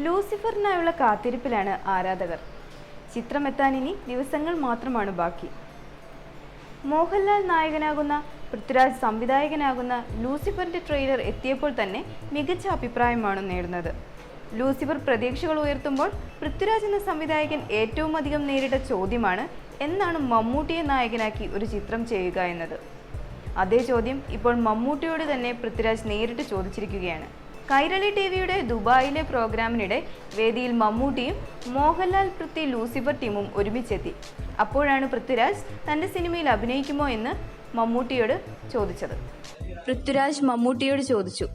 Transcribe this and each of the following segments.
ലൂസിഫറിനായുള്ള കാത്തിരിപ്പിലാണ് ആരാധകർ. ചിത്രമെത്താൻ ഇനി ദിവസങ്ങൾ മാത്രമാണ് ബാക്കി. മോഹൻലാൽ നായകനാകുന്ന, പൃഥ്വിരാജ് സംവിധായകനാകുന്ന ലൂസിഫറിന്റെ ട്രെയിലർ എത്തിയപ്പോൾ തന്നെ മികച്ച അഭിപ്രായമാണ് നേടുന്നത്. ലൂസിഫർ പ്രതീക്ഷകൾ ഉയർത്തുമ്പോൾ പൃഥ്വിരാജ് എന്ന സംവിധായകൻ ഏറ്റവും അധികം നേരിട്ട ചോദ്യമാണ് എന്നാണ് മമ്മൂട്ടിയെ നായകനാക്കി ഒരു ചിത്രം ചെയ്യുക എന്നത്. അതേ ചോദ്യം ഇപ്പോൾ മമ്മൂട്ടിയോട് തന്നെ പൃഥ്വിരാജ് നേരിട്ട് ചോദിച്ചിരിക്കുകയാണ്. കൈരളി ടിവിയുടെ ദുബായിലെ പ്രോഗ്രാമിനിടെ വേദിയിൽ മമ്മൂട്ടിയും മോഹൻലാൽ പൃഥ്വി ലൂസിഫർ ടീമും ഒരുമിച്ചെത്തി. അപ്പോഴാണ് പൃഥ്വിരാജ് തൻ്റെ സിനിമയിൽ അഭിനയിക്കുമോ എന്ന് മമ്മൂട്ടിയോട് ചോദിച്ചത്. പൃഥ്വിരാജ് മമ്മൂട്ടിയോട് ചോദിച്ചു,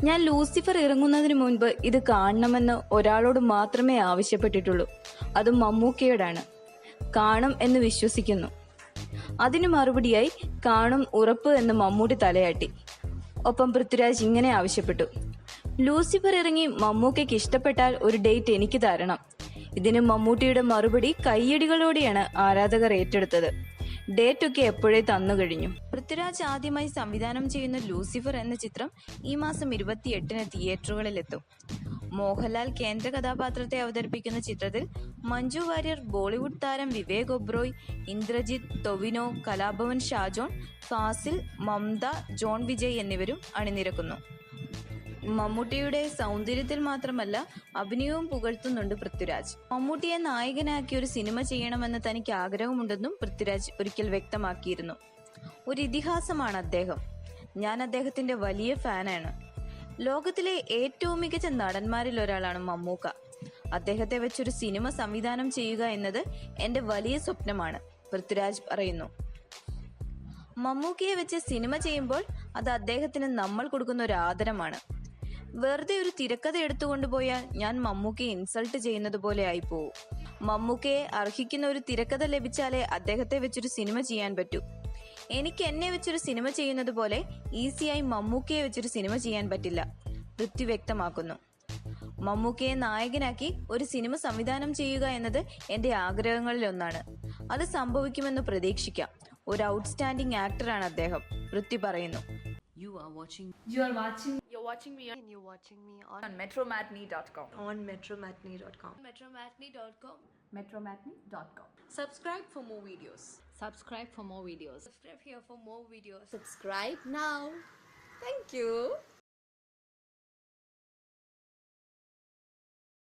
ഞാൻ ലൂസിഫർ ഇറങ്ങുന്നതിന് മുൻപ് ഇത് കാണണമെന്ന് ഒരാളോട് മാത്രമേ ആവശ്യപ്പെട്ടിട്ടുള്ളൂ, അതും മമ്മൂക്കയോടാണ്. കാണും എന്ന് വിശ്വസിക്കുന്നു. അതിനു മറുപടിയായി കാണും ഉറപ്പ് എന്ന് മമ്മൂട്ടി തലയാട്ടി. ഒപ്പം പൃഥ്വിരാജ് ഇങ്ങനെ ആവശ്യപ്പെട്ടു, ലൂസിഫർ ഇറങ്ങി മമ്മൂക്കയ്ക്ക് ഇഷ്ടപ്പെട്ടാൽ ഒരു ഡേറ്റ് എനിക്ക് തരണം. ഇതിന് മമ്മൂട്ടിയുടെ മറുപടി കയ്യടികളോടെയാണ് ആരാധകർ ഏറ്റെടുത്തത്. ഡേറ്റൊക്കെ എപ്പോഴേ തന്നു കഴിഞ്ഞു. പൃഥ്വിരാജ് ആദ്യമായി സംവിധാനം ചെയ്യുന്ന ലൂസിഫർ എന്ന ചിത്രം ഈ മാസം 28-ന് തിയേറ്ററുകളിലെത്തും. മോഹൻലാൽ കേന്ദ്ര കഥാപാത്രത്തെ അവതരിപ്പിക്കുന്ന ചിത്രത്തിൽ മഞ്ജു വാര്യർ, ബോളിവുഡ് താരം വിവേക് ഒബ്രോയ്, ഇന്ദ്രജിത്ത്, ടൊവിനോ, കലാഭവൻ ഷാജോൺ, ഫാസിൽ, മംത, ജോൺ വിജയ് എന്നിവരും അണിനിരക്കുന്നു. മമ്മൂട്ടിയുടെ സൗന്ദര്യത്തിൽ മാത്രമല്ല അഭിനയവും പുകഴ്ത്തുന്നുണ്ട് പൃഥ്വിരാജ്. മമ്മൂട്ടിയെ നായകനാക്കി ഒരു സിനിമ ചെയ്യണമെന്ന് തനിക്ക് ആഗ്രഹമുണ്ടെന്നും പൃഥ്വിരാജ് ഒരിക്കൽ വ്യക്തമാക്കിയിരുന്നു. ഒരു ഇതിഹാസമാണ് അദ്ദേഹം. ഞാൻ അദ്ദേഹത്തിന്റെ വലിയ ഫാനാണ്. ലോകത്തിലെ ഏറ്റവും മികച്ച നടന്മാരിൽ ഒരാളാണ് മമ്മൂക്ക. അദ്ദേഹത്തെ വെച്ചൊരു സിനിമ സംവിധാനം ചെയ്യുക എന്നത് എന്റെ വലിയ സ്വപ്നമാണ്, പൃഥ്വിരാജ് പറയുന്നു. മമ്മൂക്കയെ വെച്ച് സിനിമ ചെയ്യുമ്പോൾ അത് അദ്ദേഹത്തിന് നമ്മൾ കൊടുക്കുന്ന ഒരു ആദരമാണ്. വെറുതെ ഒരു തിരക്കഥ എടുത്തുകൊണ്ടുപോയാൽ ഞാൻ മമ്മൂക്കയെ ഇൻസൾട്ട് ചെയ്യുന്നത് പോലെ ആയിപ്പോവും. മമ്മൂക്കയെ അർഹിക്കുന്ന ഒരു തിരക്കഥ ലഭിച്ചാലേ അദ്ദേഹത്തെ വെച്ചൊരു സിനിമ ചെയ്യാൻ പറ്റൂ. എനിക്ക് എന്നെ വെച്ചൊരു സിനിമ ചെയ്യുന്നത് പോലെ ഈസിയായി മമ്മൂക്കയെ വെച്ചൊരു സിനിമ ചെയ്യാൻ പറ്റില്ല, പൃഥ്വി വ്യക്തമാക്കുന്നു. മമ്മൂക്കയെ നായകനാക്കി ഒരു സിനിമ സംവിധാനം ചെയ്യുക എന്നത് എന്റെ ആഗ്രഹങ്ങളിൽ ഒന്നാണ്. അത് സംഭവിക്കുമെന്ന് പ്രതീക്ഷിക്കാം. ഒരു ഔട്ട്സ്റ്റാൻഡിംഗ് ആക്ടറാണ് അദ്ദേഹം, പൃഥ്വി പറയുന്നു. You're watching me on metromatney.com. on metromatney.com. metromatney.com. Subscribe for more videos. Subscribe for more videos. Subscribe here for more videos. Subscribe now. Thank you.